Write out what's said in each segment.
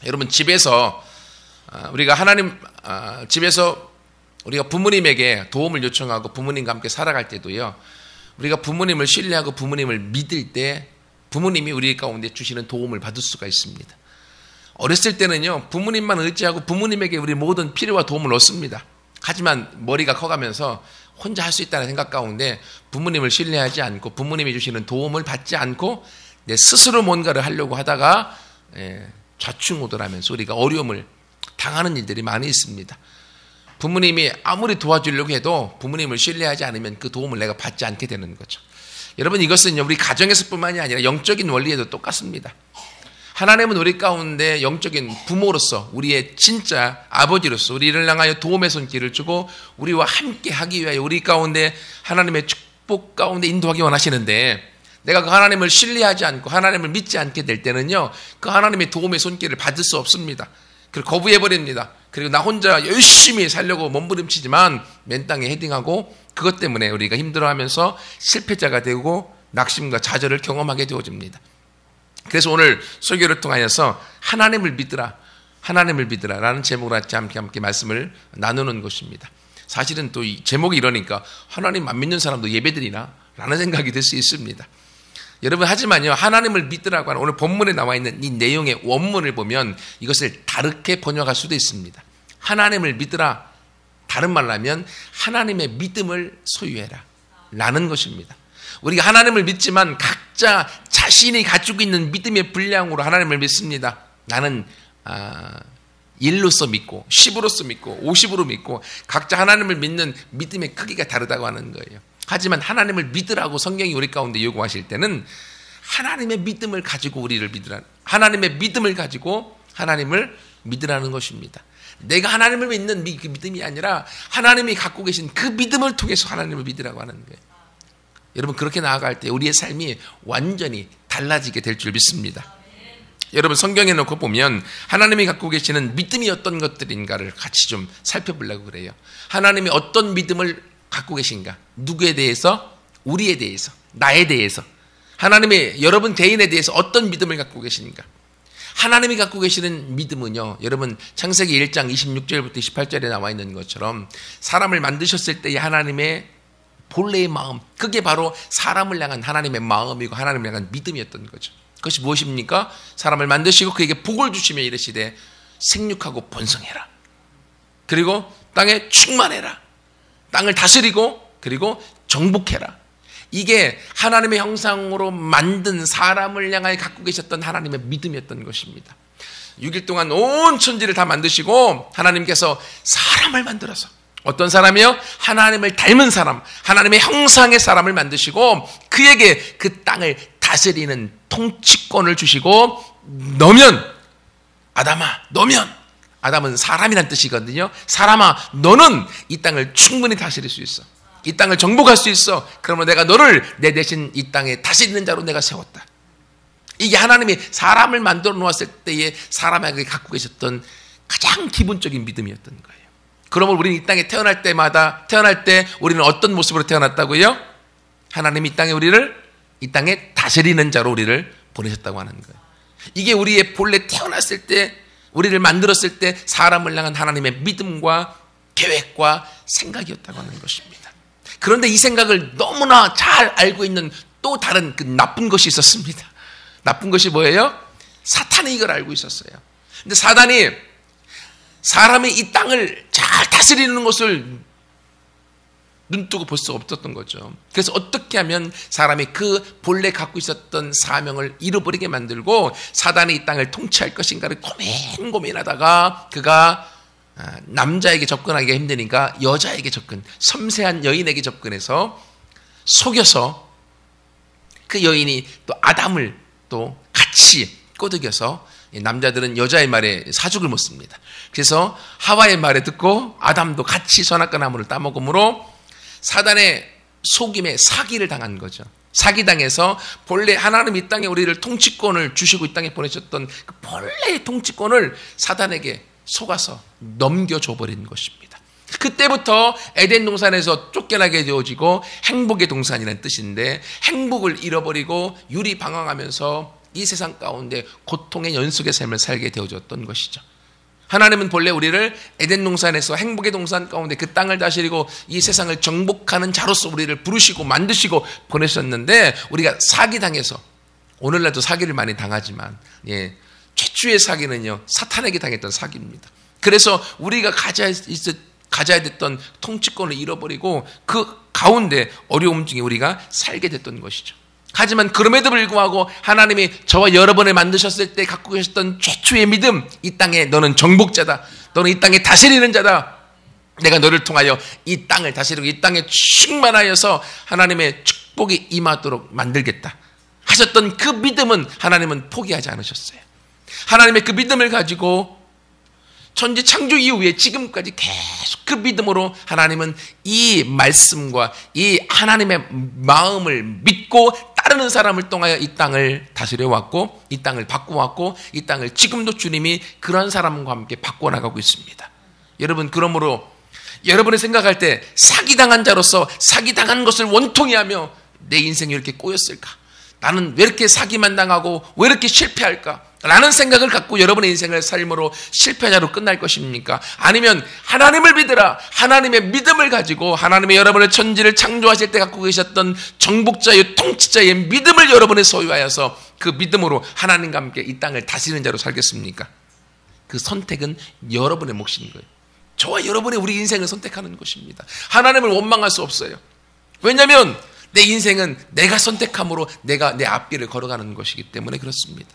여러분 집에서 집에서 우리가 부모님에게 도움을 요청하고 부모님과 함께 살아갈 때도요, 우리가 부모님을 신뢰하고 부모님을 믿을 때 부모님이 우리 가운데 주시는 도움을 받을 수가 있습니다. 어렸을 때는요, 부모님만 의지하고 부모님에게 우리 모든 필요와 도움을 얻습니다. 하지만 머리가 커가면서 혼자 할 수 있다는 생각 가운데 부모님을 신뢰하지 않고 부모님이 주시는 도움을 받지 않고 내 스스로 뭔가를 하려고 하다가 좌충우돌하면서 우리가 어려움을 당하는 일들이 많이 있습니다. 부모님이 아무리 도와주려고 해도 부모님을 신뢰하지 않으면 그 도움을 내가 받지 않게 되는 거죠. 여러분, 이것은요, 우리 가정에서뿐만이 아니라 영적인 원리에도 똑같습니다. 하나님은 우리 가운데 영적인 부모로서, 우리의 진짜 아버지로서 우리를 향하여 도움의 손길을 주고 우리와 함께 하기 위하여 우리 가운데 하나님의 축복 가운데 인도하기 원하시는데, 내가 그 하나님을 신뢰하지 않고 하나님을 믿지 않게 될 때는요, 그 하나님의 도움의 손길을 받을 수 없습니다. 그리고 거부해버립니다. 그리고 나 혼자 열심히 살려고 몸부림치지만 맨 땅에 헤딩하고, 그것 때문에 우리가 힘들어하면서 실패자가 되고 낙심과 좌절을 경험하게 되어집니다. 그래서 오늘 설교를 통하여서 하나님을 믿으라 라는 제목으로 함께 말씀을 나누는 것입니다. 사실은 또 이 제목이 이러니까 하나님 안 믿는 사람도 예배드리나? 라는 생각이 들 수 있습니다. 여러분, 하지만요, 하나님을 믿으라고 하는 오늘 본문에 나와 있는 이 내용의 원문을 보면 이것을 다르게 번역할 수도 있습니다. 하나님을 믿으라, 다른 말로 하면 하나님의 믿음을 소유해라 라는 것입니다. 우리가 하나님을 믿지만 각자 자신이 가지고 있는 믿음의 분량으로 하나님을 믿습니다. 나는 1로서 믿고 10으로서 믿고 50으로 믿고 각자 하나님을 믿는 믿음의 크기가 다르다고 하는 거예요. 하지만 하나님을 믿으라고 성경이 우리 가운데 요구하실 때는 하나님의 믿음을 가지고 우리를 믿으라, 하나님의 믿음을 가지고 하나님을 믿으라는 것입니다. 내가 하나님을 믿는 그 믿음이 아니라 하나님이 갖고 계신 그 믿음을 통해서 하나님을 믿으라고 하는 거예요. 여러분, 그렇게 나아갈 때 우리의 삶이 완전히 달라지게 될 줄 믿습니다. 여러분, 성경에 놓고 보면 하나님이 갖고 계시는 믿음이 어떤 것들인가를 같이 좀 살펴보려고 그래요. 하나님이 어떤 믿음을 갖고 계신가? 누구에 대해서? 우리에 대해서, 나에 대해서. 하나님이 여러분 개인에 대해서 어떤 믿음을 갖고 계시는가? 하나님이 갖고 계시는 믿음은요, 여러분 창세기 1장 26절부터 28절에 나와 있는 것처럼 사람을 만드셨을 때의 하나님의 본래의 마음, 그게 바로 사람을 향한 하나님의 마음이고 하나님을 향한 믿음이었던 거죠. 그것이 무엇입니까? 사람을 만드시고 그에게 복을 주시며 이르시되 생육하고 번성해라, 그리고 땅에 충만해라, 땅을 다스리고 그리고 정복해라. 이게 하나님의 형상으로 만든 사람을 향하여 갖고 계셨던 하나님의 믿음이었던 것입니다. 6일 동안 온 천지를 다 만드시고 하나님께서 사람을 만들어서, 어떤 사람이요? 하나님을 닮은 사람, 하나님의 형상의 사람을 만드시고 그에게 그 땅을 다스리는 통치권을 주시고, 너면, 아담아 너면, 아담은 사람이란 뜻이거든요. 사람아 너는 이 땅을 충분히 다스릴 수 있어, 이 땅을 정복할 수 있어. 그러면 내가 너를 내 대신 이 땅에 다스리는 자로 내가 세웠다. 이게 하나님이 사람을 만들어 놓았을 때에 사람에게 갖고 계셨던 가장 기본적인 믿음이었던 거예요. 그러면 우리는 이 땅에 태어날 때 우리는 어떤 모습으로 태어났다고요? 하나님이 이 땅에 다스리는 자로 우리를 보내셨다고 하는 거예요. 이게 우리의 본래 태어났을 때, 우리를 만들었을 때 사람을 향한 하나님의 믿음과 계획과 생각이었다고 하는 것입니다. 그런데 이 생각을 너무나 잘 알고 있는 또 다른 그 나쁜 것이 있었습니다. 나쁜 것이 뭐예요? 사탄이 이걸 알고 있었어요. 근데 사단이 사람이 이 땅을 잘 다스리는 것을 눈뜨고 볼 수 없었던 거죠. 그래서 어떻게 하면 사람이 그 본래 갖고 있었던 사명을 잃어버리게 만들고 사단이 이 땅을 통치할 것인가를 고민하다가 그가 남자에게 접근하기가 힘드니까 여자에게 섬세한 여인에게 접근해서 속여서 그 여인이 또 아담을 또 같이 꼬드겨서, 남자들은 여자의 말에 사죽을 못 씁니다. 그래서 하와의 말에 듣고 아담도 같이 선악과 나무를 따먹음으로 사단의 속임에 사기를 당한 거죠. 사기당해서 본래 하나님 이 땅에 우리를 통치권을 주시고 이 땅에 보내셨던 그 본래의 통치권을 사단에게 속아서 넘겨줘버린 것입니다. 그때부터 에덴 동산에서 쫓겨나게 되어지고 행복의 동산이라는 뜻인데, 행복을 잃어버리고 유리방황하면서 이 세상 가운데 고통의 연속의 삶을 살게 되어졌던 것이죠. 하나님은 본래 우리를 에덴 동산에서 행복의 동산 가운데 그 땅을 다스리고 이 세상을 정복하는 자로서 우리를 부르시고 만드시고 보내셨는데, 우리가 사기당해서, 오늘날도 사기를 많이 당하지만 최초의 사기는요 사탄에게 당했던 사기입니다. 그래서 우리가 가져야 됐던 통치권을 잃어버리고 그 가운데 어려움 중에 우리가 살게 됐던 것이죠. 하지만 그럼에도 불구하고 하나님이 저와 여러분을 만드셨을 때 갖고 계셨던 최초의 믿음, 이 땅에 너는 정복자다, 너는 이 땅에 다스리는 자다, 내가 너를 통하여 이 땅을 다스리고 이 땅에 충만하여서 하나님의 축복이 임하도록 만들겠다 하셨던 그 믿음은 하나님은 포기하지 않으셨어요. 하나님의 그 믿음을 가지고 천지 창조 이후에 지금까지 계속 그 믿음으로 하나님은 이 말씀과 이 하나님의 마음을 믿고 따르는 사람을 통하여 이 땅을 다스려 왔고, 이 땅을 바꿔왔고, 이 땅을 지금도 주님이 그런 사람과 함께 바꿔나가고 있습니다. 여러분, 그러므로 여러분이 생각할 때 사기당한 자로서 사기당한 것을 원통히 하며 내 인생이 이렇게 꼬였을까? 나는 왜 이렇게 사기만 당하고 왜 이렇게 실패할까? 라는 생각을 갖고 여러분의 인생을 삶으로 실패자로 끝날 것입니까? 아니면 하나님을 믿으라, 하나님의 믿음을 가지고 하나님의 여러분의 천지를 창조하실 때 갖고 계셨던 정복자의 통치자의 믿음을 여러분의 소유하여서 그 믿음으로 하나님과 함께 이 땅을 다스리는 자로 살겠습니까? 그 선택은 여러분의 몫인 거예요. 저와 여러분의 우리 인생을 선택하는 것입니다. 하나님을 원망할 수 없어요. 왜냐하면 내 인생은 내가 선택함으로 내가 내 앞길을 걸어가는 것이기 때문에 그렇습니다.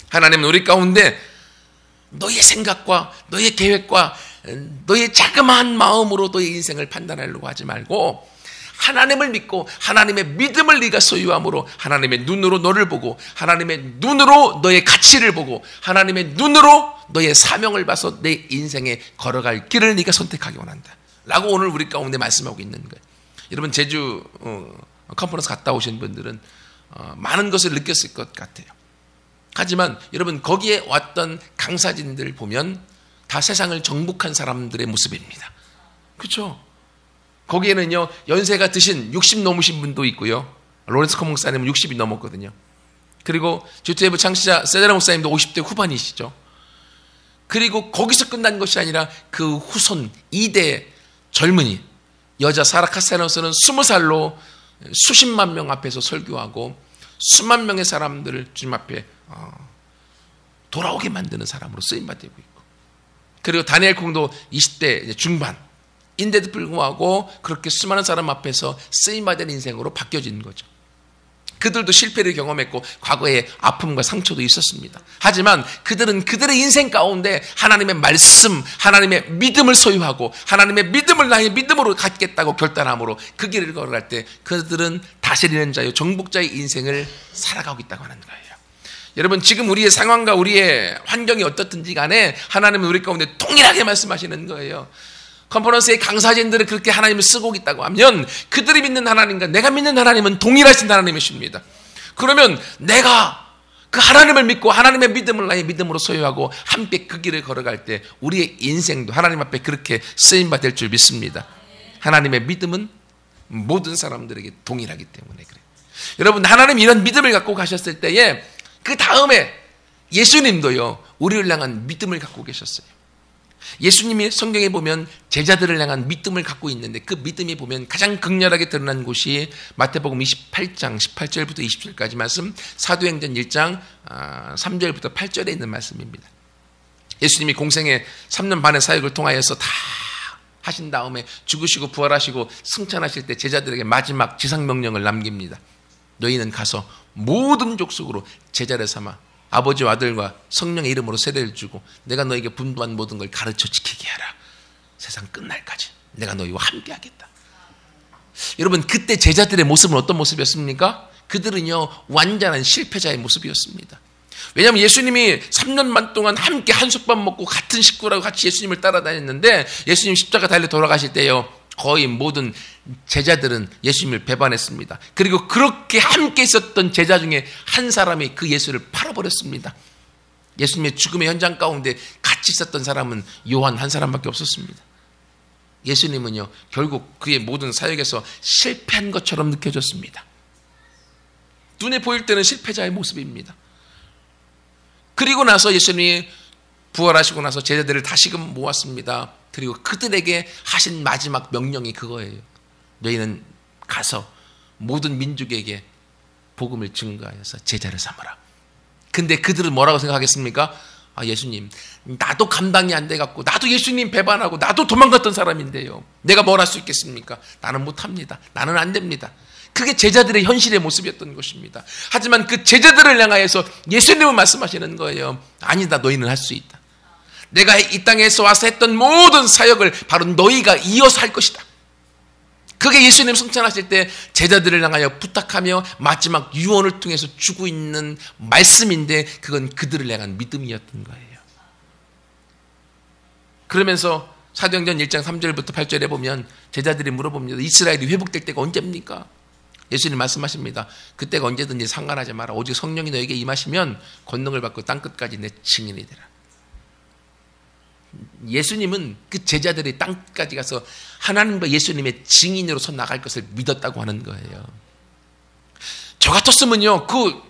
하나님은 우리 가운데 너의 생각과 너의 계획과 너의 자그마한 마음으로 너의 인생을 판단하려고 하지 말고 하나님을 믿고 하나님의 믿음을 네가 소유함으로 하나님의 눈으로 너를 보고 하나님의 눈으로 너의 가치를 보고 하나님의 눈으로 너의 사명을 봐서 내 인생에 걸어갈 길을 네가 선택하기 원한다 라고 오늘 우리 가운데 말씀하고 있는 거예요. 여러분, 제주 컨퍼런스 갔다 오신 분들은 많은 것을 느꼈을 것 같아요. 하지만 여러분, 거기에 왔던 강사진들 보면 다 세상을 정복한 사람들의 모습입니다. 그렇죠? 거기에는요 연세가 드신 60 넘으신 분도 있고요. 로렌스 커 목사님은 60이 넘었거든요. 그리고 주트웨브 창시자 세데라 목사님도 50대 후반이시죠. 그리고 거기서 끝난 것이 아니라 그 후손 2대 젊은이 여자 사라 카스타노스는 20살로 수십만 명 앞에서 설교하고 수만 명의 사람들을 주님 앞에 돌아오게 만드는 사람으로 쓰임받고 있고, 그리고 다니엘 콩도 20대 중반인데도 불구하고 그렇게 수많은 사람 앞에서 쓰임받은 인생으로 바뀌어진 거죠. 그들도 실패를 경험했고 과거에 아픔과 상처도 있었습니다. 하지만 그들은 그들의 인생 가운데 하나님의 말씀, 하나님의 믿음을 소유하고 하나님의 믿음을 나의 믿음으로 갖겠다고 결단함으로 그 길을 걸어갈 때 그들은 다스리는 자요 정복자의 인생을 살아가고 있다고 하는 거예요. 여러분, 지금 우리의 상황과 우리의 환경이 어떻든지 간에 하나님은 우리 가운데 동일하게 말씀하시는 거예요. 컨퍼런스의 강사진들은 그렇게 하나님을 쓰고 있다고 하면 그들이 믿는 하나님과 내가 믿는 하나님은 동일하신 하나님이십니다. 그러면 내가 그 하나님을 믿고 하나님의 믿음을 나의 믿음으로 소유하고 함께 그 길을 걸어갈 때 우리의 인생도 하나님 앞에 그렇게 쓰임받을 줄 믿습니다. 하나님의 믿음은 모든 사람들에게 동일하기 때문에 그래요. 여러분, 하나님 이런 믿음을 갖고 가셨을 때에 그 다음에 예수님도요 우리를 향한 믿음을 갖고 계셨어요. 예수님이 성경에 보면 제자들을 향한 믿음을 갖고 있는데 그 믿음이 보면 가장 극렬하게 드러난 곳이 마태복음 28장 18절부터 20절까지 말씀, 사도행전 1장 3절부터 8절에 있는 말씀입니다. 예수님이 공생의 3년 반의 사역을 통하여서 다 하신 다음에 죽으시고 부활하시고 승천하실 때 제자들에게 마지막 지상명령을 남깁니다. 너희는 가서 모든 족속으로 제자를 삼아 아버지와 아들과 성령의 이름으로 세례를 주고 내가 너에게 분부한 모든 걸 가르쳐 지키게 하라. 세상 끝날까지 내가 너희와 함께 하겠다. 여러분, 그때 제자들의 모습은 어떤 모습이었습니까? 그들은요 완전한 실패자의 모습이었습니다. 왜냐하면 예수님이 3년 반 동안 함께 한솥밥 먹고 같은 식구라고 같이 예수님을 따라다녔는데 예수님 십자가 달려 돌아가실 때요 거의 모든 제자들은 예수님을 배반했습니다. 그리고 그렇게 함께 있었던 제자 중에 한 사람이 그 예수를 팔아버렸습니다. 예수님의 죽음의 현장 가운데 같이 있었던 사람은 요한 한 사람밖에 없었습니다. 예수님은요 결국 그의 모든 사역에서 실패한 것처럼 느껴졌습니다. 눈에 보일 때는 실패자의 모습입니다. 그리고 나서 예수님이 부활하시고 나서 제자들을 다시금 모았습니다. 그리고 그들에게 하신 마지막 명령이 그거예요. 너희는 가서 모든 민족에게 복음을 증거하여서 제자를 삼으라. 근데 그들은 뭐라고 생각하겠습니까? 아, 예수님, 나도 감당이 안 돼갖고, 나도 예수님 배반하고, 나도 도망갔던 사람인데요. 내가 뭘 할 수 있겠습니까? 나는 못합니다. 나는 안 됩니다. 그게 제자들의 현실의 모습이었던 것입니다. 하지만 그 제자들을 향하여서 예수님은 말씀하시는 거예요. 아니다, 너희는 할 수 있다. 내가 이 땅에서 와서 했던 모든 사역을 바로 너희가 이어서 할 것이다. 그게 예수님 승천하실 때 제자들을 향하여 부탁하며 마지막 유언을 통해서 주고 있는 말씀인데, 그건 그들을 향한 믿음이었던 거예요. 그러면서 사도행전 1장 3절부터 8절에 보면 제자들이 물어봅니다. 이스라엘이 회복될 때가 언제입니까? 예수님 말씀하십니다. 그때가 언제든지 상관하지 마라. 오직 성령이 너에게 임하시면 권능을 받고 땅끝까지 내 증인이 되라. 예수님은 그 제자들이 땅까지 가서 하나님과 예수님의 증인으로서 나갈 것을 믿었다고 하는 거예요. 저 같았으면요, 그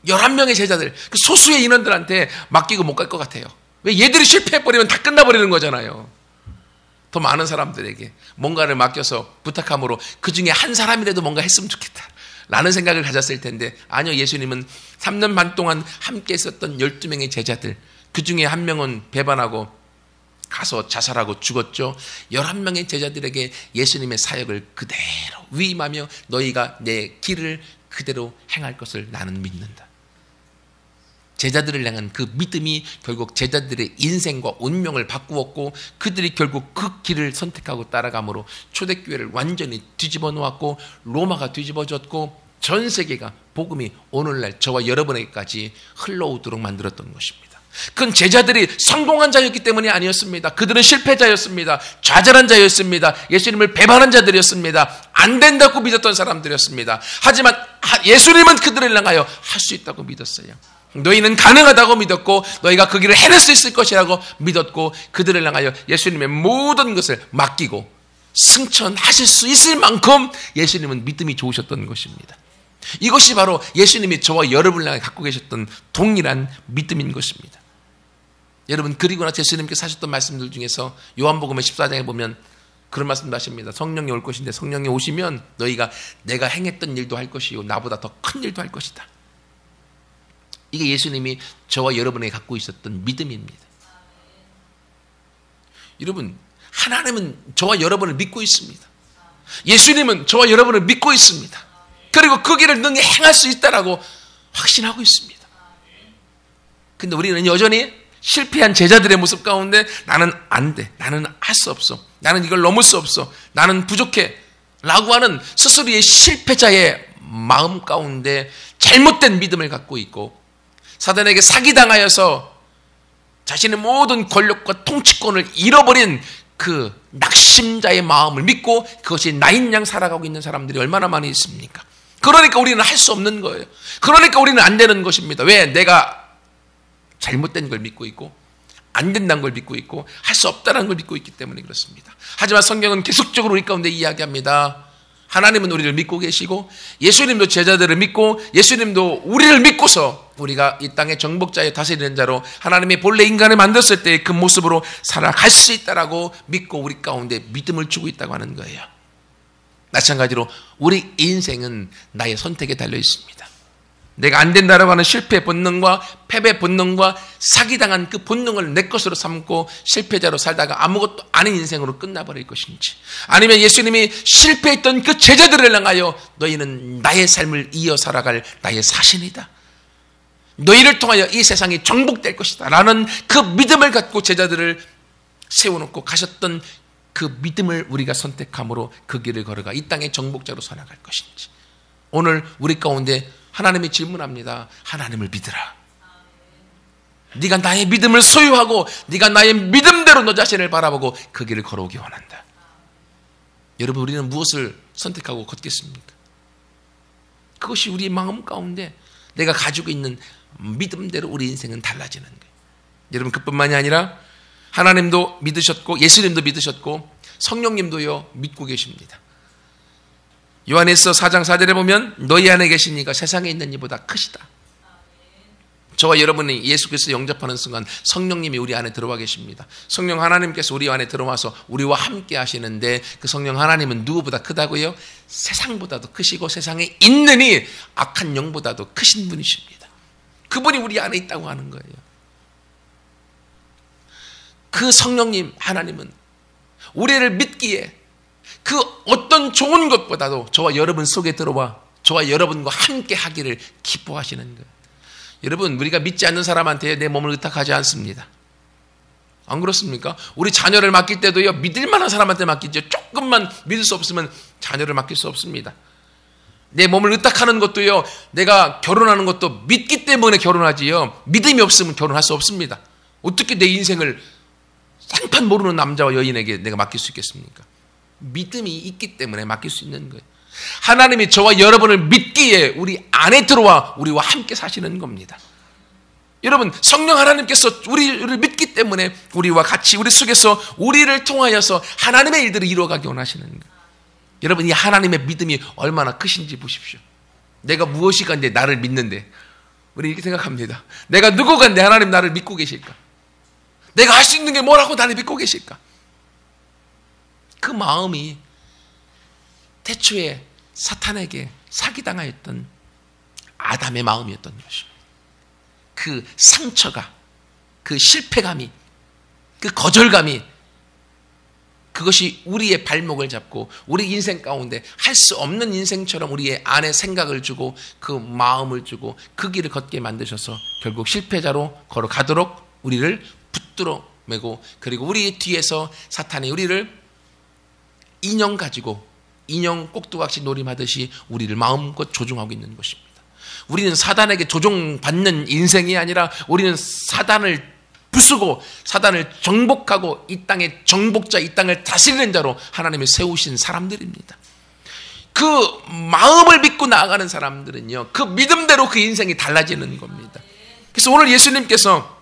11명의 제자들, 그 소수의 인원들한테 맡기고 못 갈 것 같아요. 왜? 얘들이 실패해버리면 다 끝나버리는 거잖아요. 더 많은 사람들에게 뭔가를 맡겨서 부탁함으로 그 중에 한 사람이라도 뭔가 했으면 좋겠다 라는 생각을 가졌을 텐데, 아니요, 예수님은 3년 반 동안 함께 있었던 12명의 제자들, 그 중에 한 명은 배반하고 가서 자살하고 죽었죠. 11명의 제자들에게 예수님의 사역을 그대로 위임하며 너희가 내 길을 그대로 행할 것을 나는 믿는다. 제자들을 향한 그 믿음이 결국 제자들의 인생과 운명을 바꾸었고, 그들이 결국 그 길을 선택하고 따라감으로 초대교회를 완전히 뒤집어 놓았고, 로마가 뒤집어졌고, 전 세계가 복음이 오늘날 저와 여러분에게까지 흘러오도록 만들었던 것입니다. 그건 제자들이 성공한 자였기 때문이 아니었습니다. 그들은 실패자였습니다. 좌절한 자였습니다. 예수님을 배반한 자들이었습니다. 안 된다고 믿었던 사람들이었습니다. 하지만 예수님은 그들을 향하여 할 수 있다고 믿었어요. 너희는 가능하다고 믿었고, 너희가 그 길을 해낼 수 있을 것이라고 믿었고, 그들을 향하여 예수님의 모든 것을 맡기고 승천하실 수 있을 만큼 예수님은 믿음이 좋으셨던 것입니다. 이것이 바로 예수님이 저와 여러분을 향해 갖고 계셨던 동일한 믿음인 것입니다. 여러분, 그리고 나서 예수님께서 하셨던 말씀들 중에서 요한복음의 14장에 보면 그런 말씀도 하십니다. 성령이 올 것인데 성령이 오시면 너희가 내가 행했던 일도 할 것이요 나보다 더 큰 일도 할 것이다. 이게 예수님이 저와 여러분에게 갖고 있었던 믿음입니다. 여러분, 하나님은 저와 여러분을 믿고 있습니다. 예수님은 저와 여러분을 믿고 있습니다. 그리고 그 길을 능히 행할 수 있다라고 확신하고 있습니다. 근데 우리는 여전히 실패한 제자들의 모습 가운데 나는 안 돼, 나는 할 수 없어, 나는 이걸 넘을 수 없어, 나는 부족해 라고 하는 스스로의 실패자의 마음 가운데 잘못된 믿음을 갖고 있고, 사단에게 사기당하여서 자신의 모든 권력과 통치권을 잃어버린 그 낙심자의 마음을 믿고 그것이 나인 양 살아가고 있는 사람들이 얼마나 많이 있습니까? 그러니까 우리는 할 수 없는 거예요. 그러니까 우리는 안 되는 것입니다. 왜? 내가 잘못된 걸 믿고 있고 안 된다는 걸 믿고 있고 할 수 없다는 걸 믿고 있기 때문에 그렇습니다. 하지만 성경은 계속적으로 우리 가운데 이야기합니다. 하나님은 우리를 믿고 계시고 예수님도 제자들을 믿고 예수님도 우리를 믿고서 우리가 이 땅의 정복자의 다스리는 자로 하나님의 본래 인간을 만들었을 때 그 모습으로 살아갈 수 있다라고 믿고 우리 가운데 믿음을 주고 있다고 하는 거예요. 마찬가지로 우리 인생은 나의 선택에 달려 있습니다. 내가 안 된다라고 하는 실패 본능과 패배 본능과 사기당한 그 본능을 내 것으로 삼고 실패자로 살다가 아무것도 아닌 인생으로 끝나버릴 것인지, 아니면 예수님이 실패했던 그 제자들을 향하여 너희는 나의 삶을 이어 살아갈 나의 사신이다, 너희를 통하여 이 세상이 정복될 것이다 라는 그 믿음을 갖고 제자들을 세워놓고 가셨던 그 믿음을 우리가 선택함으로 그 길을 걸어가 이 땅의 정복자로 살아갈 것인지, 오늘 우리 가운데 하나님이 질문합니다. 하나님을 믿으라. 네가 나의 믿음을 소유하고 네가 나의 믿음대로 너 자신을 바라보고 그 길을 걸어오기 원한다. 여러분, 우리는 무엇을 선택하고 걷겠습니까? 그것이 우리의 마음 가운데 내가 가지고 있는 믿음대로 우리 인생은 달라지는 거예요. 여러분, 그뿐만이 아니라 하나님도 믿으셨고 예수님도 믿으셨고 성령님도요 믿고 계십니다. 요한일서 4장 4절에 보면 너희 안에 계신 이가 세상에 있는 이보다 크시다. 저와 여러분이 예수 그리스도 영접하는 순간 성령님이 우리 안에 들어와 계십니다. 성령 하나님께서 우리 안에 들어와서 우리와 함께 하시는데 그 성령 하나님은 누구보다 크다고요? 세상보다도 크시고 세상에 있는 이 악한 영보다도 크신 분이십니다. 그분이 우리 안에 있다고 하는 거예요. 그 성령님 하나님은 우리를 믿기에 그 어떤 좋은 것보다도 저와 여러분 속에 들어와 저와 여러분과 함께 하기를 기뻐하시는 거예요. 여러분, 우리가 믿지 않는 사람한테 내 몸을 의탁하지 않습니다. 안 그렇습니까? 우리 자녀를 맡길 때도요, 믿을 만한 사람한테 맡기죠. 조금만 믿을 수 없으면 자녀를 맡길 수 없습니다. 내 몸을 의탁하는 것도요, 내가 결혼하는 것도 믿기 때문에 결혼하지요. 믿음이 없으면 결혼할 수 없습니다. 어떻게 내 인생을 생판 모르는 남자와 여인에게 내가 맡길 수 있겠습니까? 믿음이 있기 때문에 맡길 수 있는 거예요. 하나님이 저와 여러분을 믿기에 우리 안에 들어와 우리와 함께 사시는 겁니다. 여러분, 성령 하나님께서 우리를 믿기 때문에 우리와 같이 우리 속에서 우리를 통하여서 하나님의 일들을 이루어가기 원하시는 거예요. 여러분, 이 하나님의 믿음이 얼마나 크신지 보십시오. 내가 무엇이간데 나를 믿는데, 우리 이렇게 생각합니다. 내가 누구간데 하나님 나를 믿고 계실까? 내가 할 수 있는 게 뭐라고 나를 믿고 계실까? 그 마음이 태초에 사탄에게 사기당하였던 아담의 마음이었던 것입니다. 그 상처가, 그 실패감이, 그 거절감이, 그것이 우리의 발목을 잡고 우리 인생 가운데 할 수 없는 인생처럼 우리의 안에 생각을 주고 그 마음을 주고 그 길을 걷게 만드셔서 결국 실패자로 걸어가도록 우리를 붙들어 매고, 그리고 우리 뒤에서 사탄이 우리를 인형 가지고 인형 꼭두각시 놀임하듯이 우리를 마음껏 조종하고 있는 것입니다. 우리는 사단에게 조종받는 인생이 아니라 우리는 사단을 부수고 사단을 정복하고 이 땅의 정복자, 이 땅을 다스리는 자로 하나님이 세우신 사람들입니다. 그 마음을 믿고 나아가는 사람들은요, 그 믿음대로 그 인생이 달라지는 겁니다. 그래서 오늘 예수님께서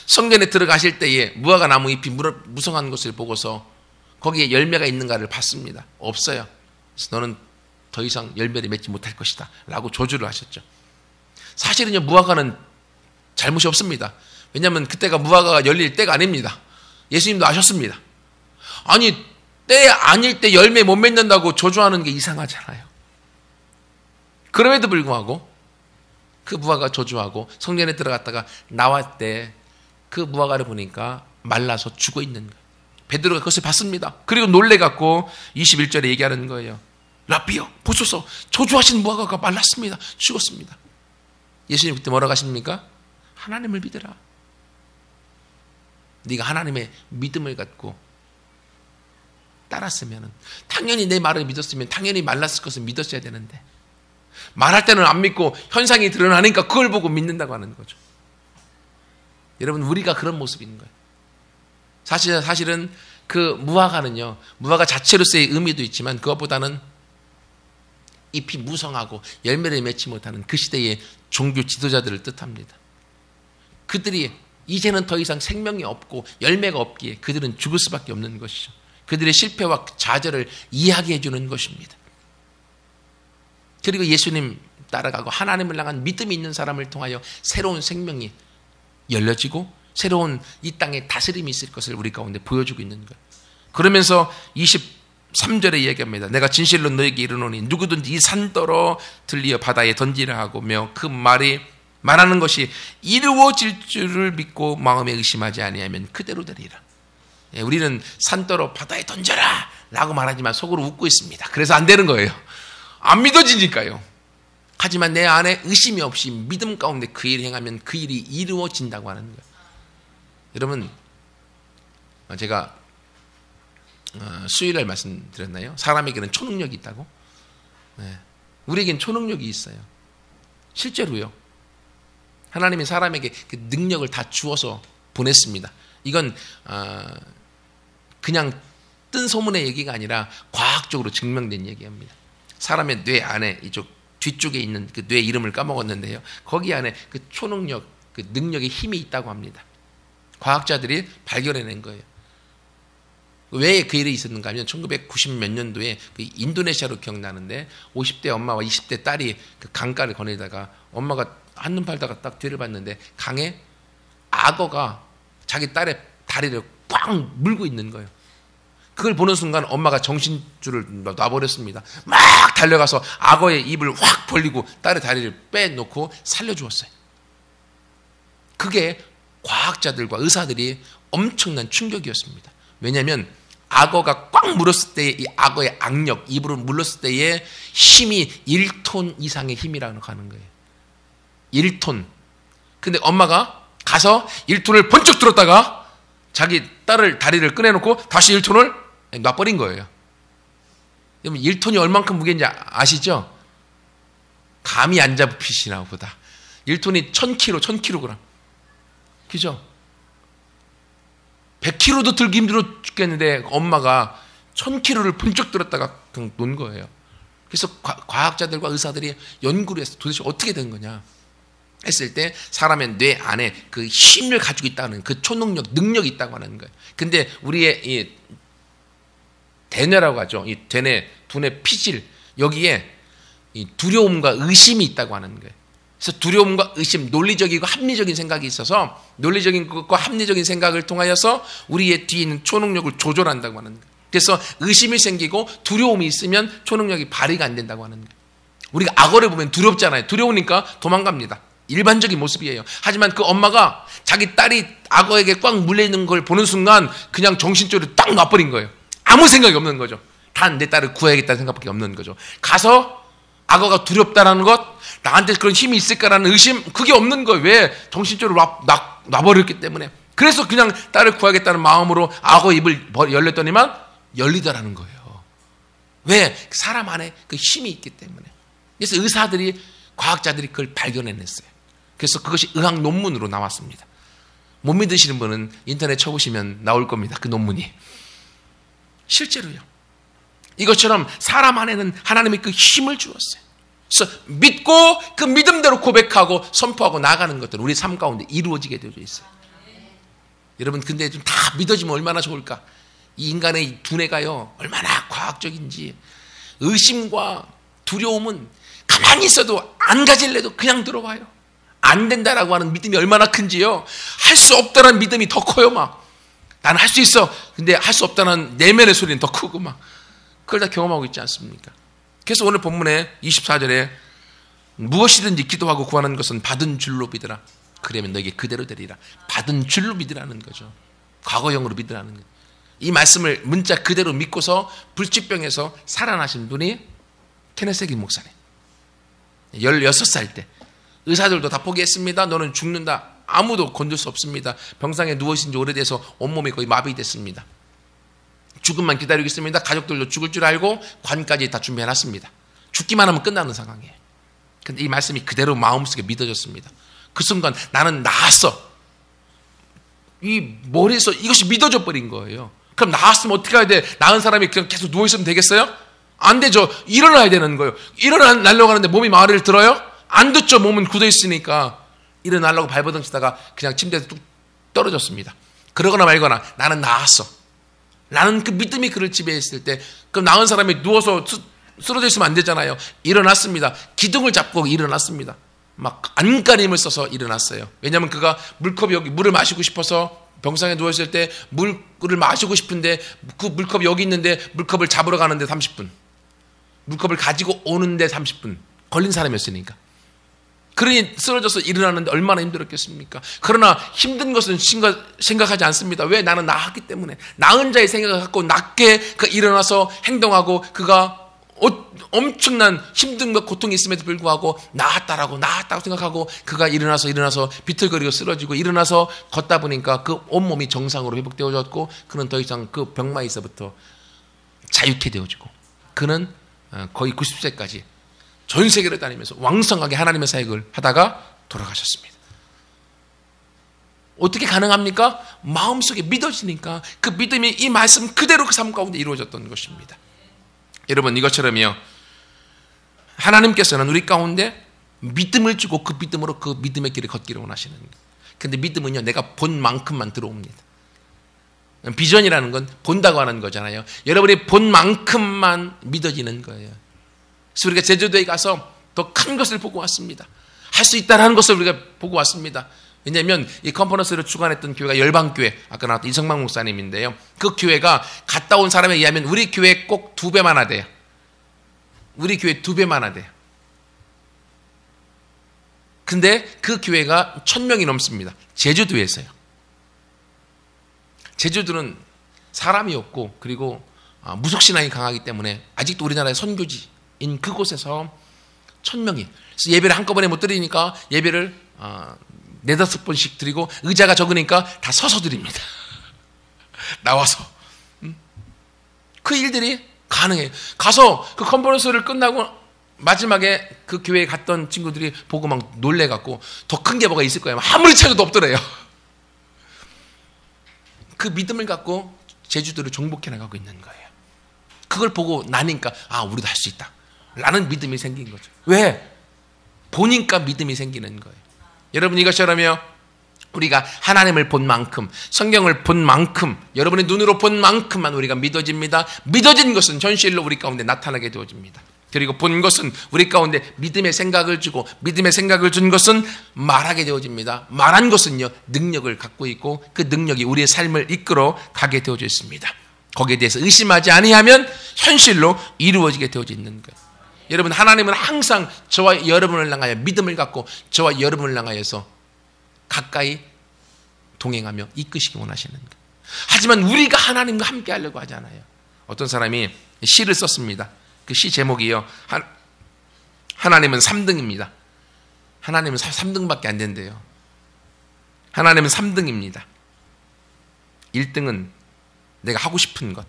성전에 들어가실 때에 무화과 나무 잎이 무성한 것을 보고서 거기에 열매가 있는가를 봤습니다. 없어요. 그래서 너는 더 이상 열매를 맺지 못할 것이다 라고 조주를 하셨죠. 사실은요, 무화과는 잘못이 없습니다. 왜냐하면 그때가 무화과가 열릴 때가 아닙니다. 예수님도 아셨습니다. 아니, 때 아닐 때 열매 못 맺는다고 조주하는 게 이상하잖아요. 그럼에도 불구하고 그 무화과 조주하고 성전에 들어갔다가 나왔대 그 무화과를 보니까 말라서 죽어 있는 거예요. 베드로가 그것을 봤습니다. 그리고 놀래갖고 21절에 얘기하는 거예요. 라비요, 보소서, 조주하신 무화과가 말랐습니다. 죽었습니다. 예수님 그때 뭐라고 하십니까? 하나님을 믿으라. 네가 하나님의 믿음을 갖고 따랐으면, 당연히 내 말을 믿었으면 당연히 말랐을 것을 믿었어야 되는데, 말할 때는 안 믿고 현상이 드러나니까 그걸 보고 믿는다고 하는 거죠. 여러분, 우리가 그런 모습인 거예요. 사실은 그 무화과는요, 무화과 자체로서의 의미도 있지만 그것보다는 잎이 무성하고 열매를 맺지 못하는 그 시대의 종교 지도자들을 뜻합니다. 그들이 이제는 더 이상 생명이 없고 열매가 없기에 그들은 죽을 수밖에 없는 것이죠. 그들의 실패와 좌절을 이해하게 해주는 것입니다. 그리고 예수님 따라가고 하나님을 향한 믿음이 있는 사람을 통하여 새로운 생명이 열려지고 새로운 이 땅에 다스림이 있을 것을 우리 가운데 보여주고 있는 거예요. 그러면서 23절에 얘기합니다. 내가 진실로 너에게 이르노니 누구든지 이 산더러 들리어 바다에 던지라 하고며 그 말이 말하는 것이 이루어질 줄을 믿고 마음에 의심하지 아니하면 그대로 되리라. 예, 우리는 산더러 바다에 던져라 라고 말하지만 속으로 웃고 있습니다. 그래서 안 되는 거예요. 안 믿어지니까요. 하지만 내 안에 의심이 없이 믿음 가운데 그 일을 행하면 그 일이 이루어진다고 하는 거예요. 여러분, 제가 수요일날 말씀드렸나요? 사람에게는 초능력이 있다고? 네. 우리에겐 초능력이 있어요. 실제로요. 하나님이 사람에게 그 능력을 다 주어서 보냈습니다. 이건 그냥 뜬 소문의 얘기가 아니라 과학적으로 증명된 얘기입니다. 사람의 뇌 안에 이쪽 뒤쪽에 있는 그 뇌 이름을 까먹었는데요. 거기 안에 그 초능력, 그 능력의 힘이 있다고 합니다. 과학자들이 발견해낸 거예요. 왜 그 일이 있었는가 하면 1990 몇 년도에 그 인도네시아로 기억나는데 50대 엄마와 20대 딸이 그 강가를 거닐다가 엄마가 한눈 팔다가 딱 뒤를 봤는데 강에 악어가 자기 딸의 다리를 꽉 물고 있는 거예요. 그걸 보는 순간 엄마가 정신줄을 놔버렸습니다. 막 달려가서 악어의 입을 확 벌리고 딸의 다리를 빼놓고 살려주었어요. 그게 과학자들과 의사들이 엄청난 충격이었습니다. 왜냐하면 악어가 꽉 물었을 때의 이 악어의 악력, 입으로 물렀을 때의 힘이 1톤 이상의 힘이라고 하는 거예요. 1톤. 근데 엄마가 가서 1톤을 번쩍 들었다가 자기 딸을 다리를 꺼내놓고 다시 1톤을 놔버린 거예요. 여러분 1톤이 얼만큼 무게인지 아시죠? 감이 안 잡히시나 보다. 1톤이 1000kg, 1000kg. 그죠? 100kg도 들기 힘들어 죽겠는데 엄마가 1000kg를 번쩍 들었다가 그냥 놓은 거예요. 그래서 과학자들과 의사들이 연구를 해서 도대체 어떻게 된 거냐 했을 때 사람의 뇌 안에 그 힘을 가지고 있다는 그 초능력, 능력이 있다고 하는 거예요. 근데 우리의 이 대뇌라고 하죠. 이 대뇌, 두뇌 피질 여기에 이 두려움과 의심이 있다고 하는 거예요. 그래서 두려움과 의심, 논리적이고 합리적인 생각이 있어서 논리적인 것과 합리적인 생각을 통하여서 우리의 뒤에 있는 초능력을 조절한다고 하는 거예요. 그래서 의심이 생기고 두려움이 있으면 초능력이 발휘가 안 된다고 하는 거예요. 우리가 악어를 보면 두렵잖아요. 두려우니까 도망갑니다. 일반적인 모습이에요. 하지만 그 엄마가 자기 딸이 악어에게 꽉 물려있는 걸 보는 순간 그냥 정신줄을 딱 놔버린 거예요. 아무 생각이 없는 거죠. 단 내 딸을 구해야겠다는 생각밖에 없는 거죠. 가서 악어가 두렵다라는 것, 나한테 그런 힘이 있을까라는 의심, 그게 없는 거예요. 왜? 정신줄을 놔버렸기 때문에. 그래서 그냥 딸을 구하겠다는 마음으로 악어 입을 열렸더니만 열리더라는 거예요. 왜? 사람 안에 그 힘이 있기 때문에. 그래서 의사들이, 과학자들이 그걸 발견해냈어요. 그래서 그것이 의학 논문으로 나왔습니다. 못 믿으시는 분은 인터넷 쳐보시면 나올 겁니다. 그 논문이. 실제로요. 이것처럼 사람 안에는 하나님이 그 힘을 주었어요. 그래서 믿고 그 믿음대로 고백하고 선포하고 나가는 것들은 우리 삶 가운데 이루어지게 되어 있어요. 여러분 근데 좀 다 믿어지면 얼마나 좋을까? 이 인간의 두뇌가요 얼마나 과학적인지. 의심과 두려움은 가만히 있어도 안 가질래도 그냥 들어와요. 안 된다라고 하는 믿음이 얼마나 큰지요. 할 수 없다는 믿음이 더 커요. 막 나는 할 수 있어. 근데 할 수 없다는 내면의 소리는 더 크고 막. 그걸 다 경험하고 있지 않습니까? 그래서 오늘 본문에 24절에 무엇이든지 기도하고 구하는 것은 받은 줄로 믿으라. 그러면 너에게 그대로 되리라. 받은 줄로 믿으라는 거죠. 과거형으로 믿으라는 거죠. 이 말씀을 문자 그대로 믿고서 불치병에서 살아나신 분이 케네세기 목사님. 16살 때 의사들도 다 포기했습니다. 너는 죽는다. 아무도 건들 수 없습니다. 병상에 누워있은 지 오래돼서 온몸이 거의 마비됐습니다. 죽음만 기다리고 있습니다. 가족들도 죽을 줄 알고 관까지 다 준비해놨습니다. 죽기만 하면 끝나는 상황이에요. 근데 이 말씀이 그대로 마음속에 믿어졌습니다. 그 순간 나는 나았어. 이 머리에서 이것이 믿어져 버린 거예요. 그럼 나았으면 어떻게 해야 돼? 나은 사람이 그냥 계속 누워있으면 되겠어요? 안 되죠. 일어나야 되는 거예요. 일어나려고 하는데 몸이 말을 들어요? 안 듣죠. 몸은 굳어있으니까. 일어나려고 발버둥 치다가 그냥 침대에서 뚝 떨어졌습니다. 그러거나 말거나 나는 나았어. 나는 그 믿음이 그를 지배했을 때 그럼 나은 사람이 누워서 쓰러져 있으면 안 되잖아요. 일어났습니다. 기둥을 잡고 일어났습니다. 막 안간힘을 써서 일어났어요. 왜냐하면 그가 물컵이 여기 물을 마시고 싶어서 병상에 누워있을 때 물을 마시고 싶은데 그 물컵이 여기 있는데 물컵을 잡으러 가는데 30분. 물컵을 가지고 오는데 30분. 걸린 사람이었으니까. 그러니 쓰러져서 일어나는데 얼마나 힘들었겠습니까? 그러나 힘든 것은 생각하지 않습니다. 왜? 나는 나았기 때문에. 나은 자의 생각을 갖고 낮게 일어나서 행동하고 그가 엄청난 힘든과 고통이 있음에도 불구하고 나았다고 생각하고 그가 일어나서 비틀거리고 쓰러지고 일어나서 걷다 보니까 그 온몸이 정상으로 회복되어졌고 그는 더 이상 그 병마에서부터 자유케 되어지고 그는 거의 90세까지 전 세계를 다니면서 왕성하게 하나님의 사역을 하다가 돌아가셨습니다. 어떻게 가능합니까? 마음속에 믿어지니까 그 믿음이 이 말씀 그대로 그 삶 가운데 이루어졌던 것입니다. 여러분 이것처럼요. 하나님께서는 우리 가운데 믿음을 주고 그 믿음으로 그 믿음의 길을 걷기를 원하시는 거예요. 그런데 믿음은요. 내가 본 만큼만 들어옵니다. 비전이라는 건 본다고 하는 거잖아요. 여러분이 본 만큼만 믿어지는 거예요. 그래서 우리가 제주도에 가서 더 큰 것을 보고 왔습니다. 할 수 있다는 것을 우리가 보고 왔습니다. 왜냐하면 이 컨퍼런스를 주관했던 교회가 열방교회, 아까 나왔던 이성만 목사님인데요. 그 교회가 갔다 온 사람에 의하면 우리 교회 꼭 2배만 하대요. 우리 교회 2배만 하대요. 근데 그 교회가 1000명이 넘습니다. 제주도에서요. 제주도는 사람이 없고 그리고 무속신앙이 강하기 때문에 아직도 우리나라의 선교지인 그곳에서 1000명이 그래서 예배를 한꺼번에 못 드리니까 예배를 4-5번씩 드리고 의자가 적으니까 다 서서 드립니다. 나와서 그 일들이 가능해요. 가서 그 컨퍼런스를 끝나고 마지막에 그 교회에 갔던 친구들이 보고 막 놀래갖고 더 큰 게 뭐가 있을 거예요. 아무리 찾아도 없더래요. 그 믿음을 갖고 제주도를 정복해 나가고 있는 거예요. 그걸 보고 나니까 우리도 할 수 있다 라는 믿음이 생긴 거죠. 왜? 보니까 믿음이 생기는 거예요. 여러분 이것처럼요, 우리가 하나님을 본 만큼, 성경을 본 만큼, 여러분의 눈으로 본 만큼만 우리가 믿어집니다. 믿어진 것은 현실로 우리 가운데 나타나게 되어집니다. 그리고 본 것은 우리 가운데 믿음의 생각을 주고, 믿음의 생각을 준 것은 말하게 되어집니다. 말한 것은요, 능력을 갖고 있고 그 능력이 우리의 삶을 이끌어 가게 되어져 있습니다. 거기에 대해서 의심하지 아니하면 현실로 이루어지게 되어져 있는 거예요. 여러분, 하나님은 항상 저와 여러분을 향하여 믿음을 갖고 저와 여러분을 향하여서 가까이 동행하며 이끄시기 원하시는 거예요. 하지만 우리가 하나님과 함께 하려고 하잖아요. 어떤 사람이 시를 썼습니다. 그 시 제목이요, 하나님은 3등입니다. 하나님은 3등밖에 안 된대요. 하나님은 3등입니다. 1등은 내가 하고 싶은 것,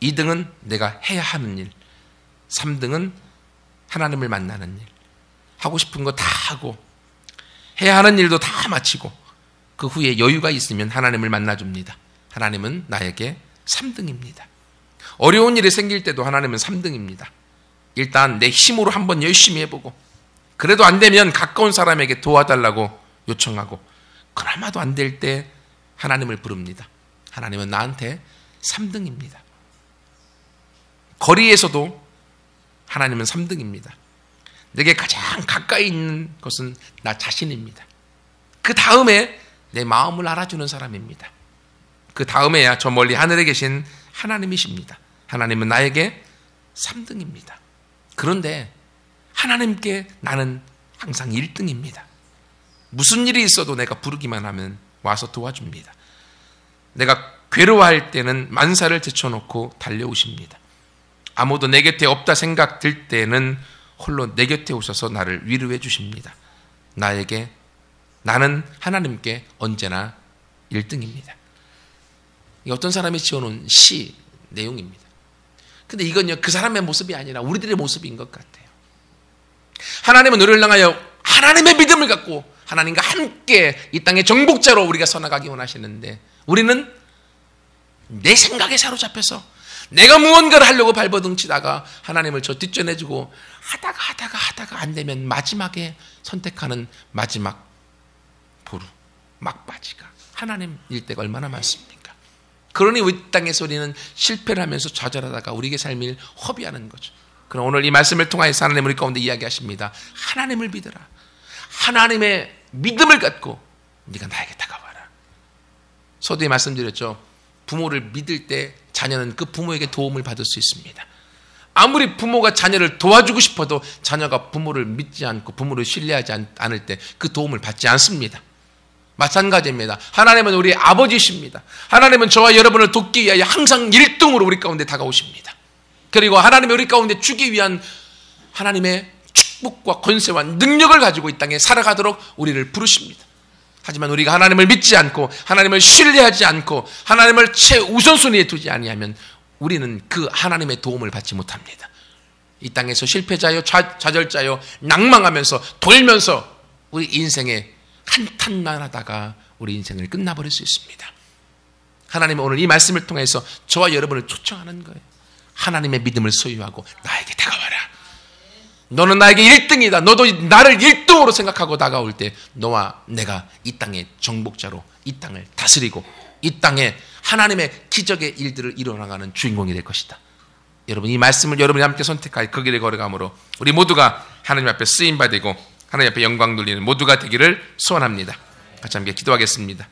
2등은 내가 해야 하는 일, 3등은 하나님을 만나는 일. 하고 싶은 거 다 하고 해야 하는 일도 다 마치고 그 후에 여유가 있으면 하나님을 만나줍니다. 하나님은 나에게 3등입니다. 어려운 일이 생길 때도 하나님은 3등입니다. 일단 내 힘으로 한번 열심히 해보고 그래도 안 되면 가까운 사람에게 도와달라고 요청하고 그나마도 안 될 때 하나님을 부릅니다. 하나님은 나한테 3등입니다. 거리에서도 하나님은 3등입니다. 내게 가장 가까이 있는 것은 나 자신입니다. 그 다음에 내 마음을 알아주는 사람입니다. 그 다음에야 저 멀리 하늘에 계신 하나님이십니다. 하나님은 나에게 3등입니다. 그런데 하나님께 나는 항상 1등입니다. 무슨 일이 있어도 내가 부르기만 하면 와서 도와줍니다. 내가 괴로워할 때는 만사를 제쳐놓고 달려오십니다. 아무도 내 곁에 없다 생각 들 때는 홀로 내 곁에 오셔서 나를 위로해 주십니다. 나는 하나님께 언제나 1등입니다. 어떤 사람이 지어놓은 시 내용입니다. 근데 이건요, 그 사람의 모습이 아니라 우리들의 모습인 것 같아요. 하나님은 우리를 향하여 하나님의 믿음을 갖고 하나님과 함께 이 땅의 정복자로 우리가 서나가기 원하시는데 우리는 내 생각에 사로잡혀서 내가 무언가를 하려고 발버둥치다가 하나님을 저 뒷전해주고 하다가 안 되면 마지막에 선택하는 마지막 보루, 막바지가 하나님일 때가 얼마나 많습니까? 그러니 이 땅에서 우리는 실패를 하면서 좌절하다가 우리의 삶을 허비하는 거죠. 그럼 오늘 이 말씀을 통하여서 하나님 우리 가운데 이야기하십니다. 하나님을 믿어라. 하나님의 믿음을 갖고 네가 나에게 다가와라. 서두에 말씀드렸죠. 부모를 믿을 때 자녀는 그 부모에게 도움을 받을 수 있습니다. 아무리 부모가 자녀를 도와주고 싶어도 자녀가 부모를 믿지 않고 부모를 신뢰하지 않을 때 그 도움을 받지 않습니다. 마찬가지입니다. 하나님은 우리 아버지십니다. 하나님은 저와 여러분을 돕기 위하여 항상 1등으로 우리 가운데 다가오십니다. 그리고 하나님이 우리 가운데 주기 위한 하나님의 축복과 권세와 능력을 가지고 이 땅에 살아가도록 우리를 부르십니다. 하지만 우리가 하나님을 믿지 않고 하나님을 신뢰하지 않고 하나님을 최우선순위에 두지 아니하면 우리는 그 하나님의 도움을 받지 못합니다. 이 땅에서 실패자요, 좌절자요, 낭망하면서 돌면서 우리 인생에 한탄만 하다가 우리 인생을 끝나버릴 수 있습니다. 하나님은 오늘 이 말씀을 통해서 저와 여러분을 초청하는 거예요. 하나님의 믿음을 소유하고 나에게 다가와라. 너는 나에게 1등이다. 너도 나를 1등으로 생각하고 다가올 때 너와 내가 이 땅의 정복자로 이 땅을 다스리고 이 땅에 하나님의 기적의 일들을 이뤄나가는 주인공이 될 것이다. 여러분, 이 말씀을 여러분이 함께 선택하여 그 길에 걸어가므로 우리 모두가 하나님 앞에 쓰임받고 하나님 앞에 영광 돌리는 모두가 되기를 소원합니다. 같이 함께 기도하겠습니다.